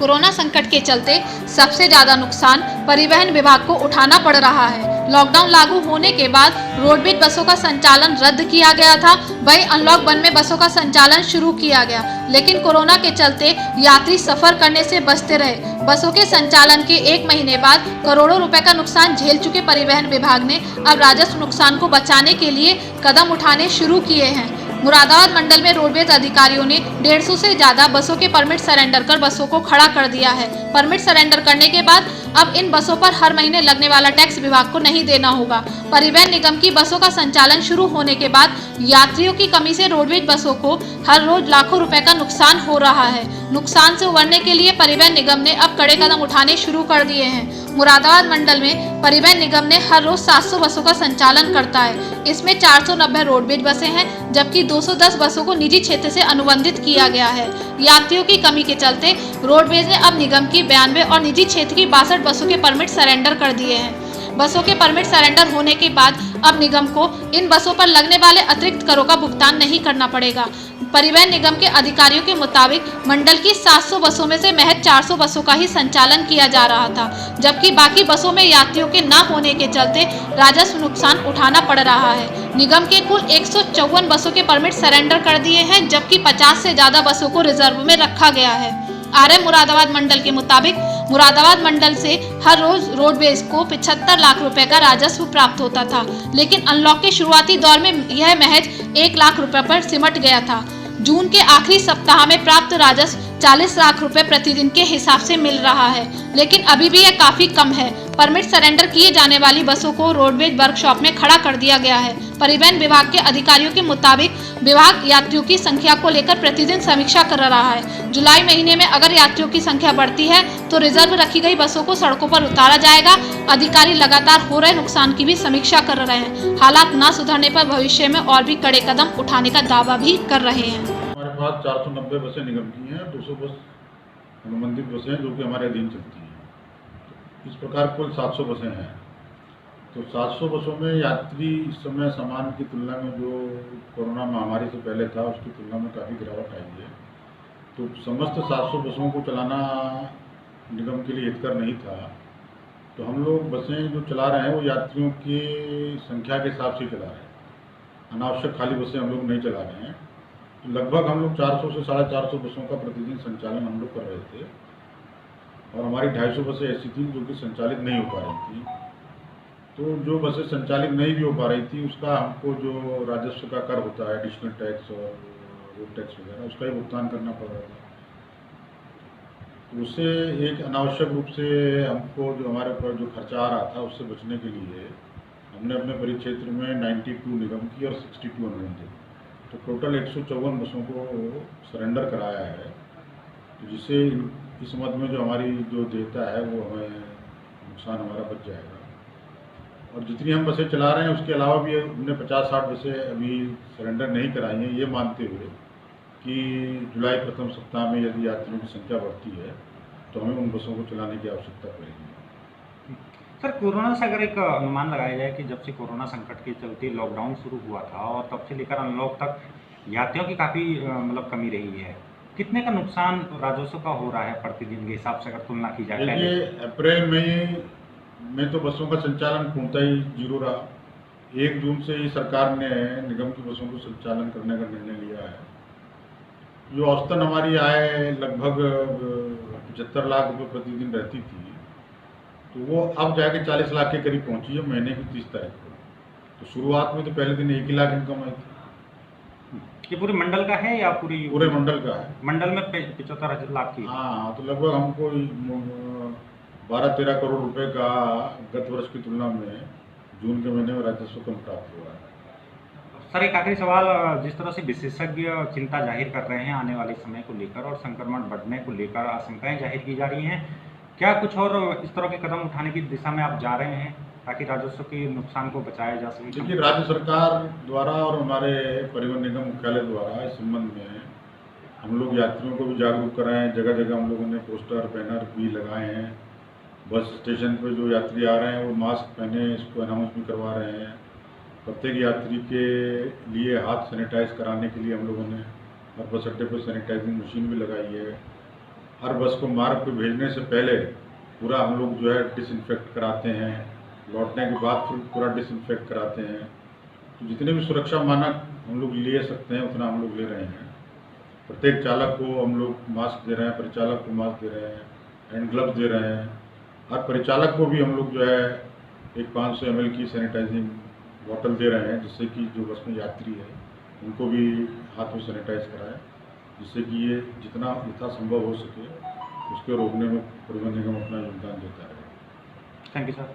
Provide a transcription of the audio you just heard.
Corona संकट के चलते सबसे ज्यादा नुकसान परिवहन विभाग को उठाना पड़ रहा है। लॉकडाउन लागू होने के बाद रोडवेज बसों का संचालन रद्द किया गया था। वहीं अनलॉक 1 में बसों का संचालन शुरू किया गया, लेकिन कोरोना के चलते यात्री सफर करने से बचते रहे। बसों के संचालन के 1 महीने बाद करोड़ों रुपए का नुकसान झेल चुके परिवहन विभाग ने अब राजस्व नुकसान को बचाने के लिए कदम उठाने शुरू किए हैं। मुरादाबाद मंडल में रोडवेज अधिकारियों ने 150 से ज्यादा बसों के परमिट सरेंडर कर बसों को खड़ा कर दिया है। परमिट सरेंडर करने के बाद अब इन बसों पर हर महीने लगने वाला टैक्स विभाग को नहीं देना होगा। परिवहन निगम की बसों का संचालन शुरू होने के बाद यात्रियों की कमी से रोडवेज बसों को हर रोज लाखों रुपए का नुकसान हो रहा है। नुकसान से उबरने के लिए परिवहन निगम ने अब कड़े कदम उठाने शुरू कर दिए हैं। मुरादाबाद मंडल में परिवहन निगम ने हर रोज 700 बसों का संचालन करता है। इसमें 490 रोडवेज बसें हैं, जबकि 210 बसों को निजी क्षेत्र से अनुबंधित किया गया है। यात्रियों की कमी के चलते रोडवेज ने अब निगम की 92 और निजी क्षेत्र की 62 बसों के परमिट सरेंडर कर दिए हैं। बसों के परमिट सरेंडर होने के बाद अब निगम को इन बसों पर लगने वाले अतिरिक्त करों का भुगतान नहीं करना पड़ेगा। परिवहन निगम के अधिकारियों के मुताबिक मंडल की 700 बसों में से महज 400 बसों का ही संचालन किया जा रहा था, जबकि बाकी बसों में यात्रियों के न होने के चलते राजस्व नुकसान उठाना पड़ रहा है। निगम के कुल 154 बसों के परमिट सरेंडर कर दिए हैं, जबकि 50 से ज्यादा बसों को रिजर्व में रखा गया है। आरएम मुरादाबाद मंडल के मुताबिक मुरादाबाद मंडल से हर रोज रोडवेज को 75 लाख रुपए का राजस्व प्राप्त होता था, लेकिन अनलॉक के शुरुआती दौर में यह महज 1 लाख रुपए पर सिमट गया था। जून के आखिरी सप्ताह में प्राप्त राजस्व 40 लाख रुपए प्रतिदिन के हिसाब से मिल रहा है, लेकिन अभी भी यह काफी कम है। परमिट सरेंडर किए जाने वाली बसों को रोडवेज वर्कशॉप में खड़ा कर दिया गया है। परिवहन विभाग के अधिकारियों के मुताबिक विभाग यात्रियों की संख्या को लेकर प्रतिदिन समीक्षा कर रहा है। जुलाई महीने में अगर यात्रियों की संख्या बढ़ती है तो रिजर्व रखी गई बसों को सड़कों पर उतारा जाएगा। अधिकारी लगातार हो रहे नुकसान की भी समीक्षा कर रहे हैं। हालात न सुधरने पर भविष्य में और भी कड़े कदम उठाने का दावा भी कर रहे हैं। हमारे पास 490 बसें निगम की हैं, 200 बस अनुबंधित बसें हैं जो कि हमारे अधीन चलती हैं। इस प्रकार कुल 700 बसें हैं। तो 700 बसों में यात्री इस समय सामान्य की तुलना में जो कोरोना महामारी से पहले था उसकी तुलना में काफ़ी गिरावट आई है। तो समस्त 700 बसों को चलाना निगम के लिए हितकर नहीं था। तो हम लोग बसें जो चला रहे हैं वो यात्रियों की संख्या के हिसाब से चला रहे हैं। अनावश्यक खाली बसें हम लोग नहीं चला रहे हैं। तो लगभग हम लोग 400 से 450 बसों का प्रतिदिन संचालन हम लोग कर रहे थे, और हमारी 250 बसें ऐसी थी जो कि संचालित नहीं हो पा रही थी। तो जो बसें संचालित नहीं भी हो पा रही थी उसका हमको जो राजस्व का कर होता है, एडिशनल टैक्स और रोड टैक्स वगैरह, उसका ही भुगतान करना पड़ रहा था। तो उससे एक अनावश्यक रूप से हमको जो हमारे ऊपर जो खर्चा आ रहा था उससे बचने के लिए हमने अपने परिक्षेत्र में 92 निगम की और 62 अनुबंधित, तो टोटल 154 बसों को सरेंडर कराया है। तो जिससे इस मद में जो हमारी जो देयता है वो हमें नुकसान हमारा बच जाएगा। और जितनी हम बसें चला रहे हैं उसके अलावा भी हमने 50-60 बसें अभी सरेंडर नहीं कराई हैं, ये मानते हुए कि जुलाई प्रथम सप्ताह में यदि यात्रियों की संख्या बढ़ती है तो हमें उन बसों को चलाने की आवश्यकता पड़ेगी। सर, कोरोना से अगर एक अनुमान लगाया जाए कि जब से कोरोना संकट के चलते लॉकडाउन शुरू हुआ था और तब से लेकर अनलॉक तक यात्रियों की काफ़ी मतलब कमी रही है, कितने का नुकसान राजस्व का हो रहा है प्रतिदिन के हिसाब से अगर तुलना की जाए? देखिए, अप्रैल मई में तो बसों का संचालन पूर्णतः ही जीरो रहा। 1 जून से ही सरकार ने निगम की बसों को संचालन करने का निर्णय लिया है। जो औसतन हमारी आय लगभग 75 लाख रुपये प्रतिदिन रहती थी, तो वो अब जाके 40 लाख के करीब पहुंची है महीने की 30 तारीख को। तो शुरुआत में तो पहले दिन 1 ही लाख इनकम आई थी। ये पूरे मंडल का है या पूरे मंडल का है? मंडल में 75 लाख की। हाँ, तो लगभग हमको 12-13 करोड़ रुपए का गत वर्ष की तुलना में जून के महीने में राजस्व कम प्राप्त हुआ है। सर, एक आखिरी सवाल, जिस तरह से विशेषज्ञ चिंता जाहिर कर रहे हैं आने वाले समय को लेकर और संक्रमण बढ़ने को लेकर आशंकाएं जाहिर की जा रही हैं, क्या कुछ और इस तरह के कदम उठाने की दिशा में आप जा रहे हैं ताकि राजस्व के नुकसान को बचाया जा सके? देखिए, राज्य सरकार द्वारा और हमारे परिवहन निगम मुख्यालय द्वारा इस संबंध में हम लोग यात्रियों को भी जागरूक कर रहे हैं। जगह जगह हम लोगों ने पोस्टर बैनर भी लगाए हैं। बस स्टेशन पर जो यात्री आ रहे हैं वो मास्क पहने, इसको अनाउंस भी करवा रहे हैं। प्रत्येक यात्री के लिए हाथ सैनिटाइज कराने के लिए हम लोगों ने हर बस अड्डे पर सैनिटाइजिंग मशीन भी लगाई है। हर बस को मार्ग पे भेजने से पहले पूरा हम लोग जो है डिसइंफेक्ट कराते हैं, लौटने के बाद फिर पूरा डिसइंफेक्ट कराते हैं। तो जितने भी सुरक्षा मानक हम लोग ले सकते हैं उतना हम लोग ले रहे हैं। प्रत्येक चालक को हम लोग मास्क दे रहे हैं, परिचालक को मास्क दे रहे हैं, हैंड ग्लव्स दे रहे हैं। हर परिचालक को भी हम लोग जो है एक 500 ml की सैनिटाइजिंग बॉटल दे रहे हैं, जिससे कि जो बस में यात्री है उनको भी हाथों सैनिटाइज कराएं, जिससे कि ये जितना यथासंभव हो सके उसके रोकने में परिवहन निगम अपना योगदान देता है। Thank you sir.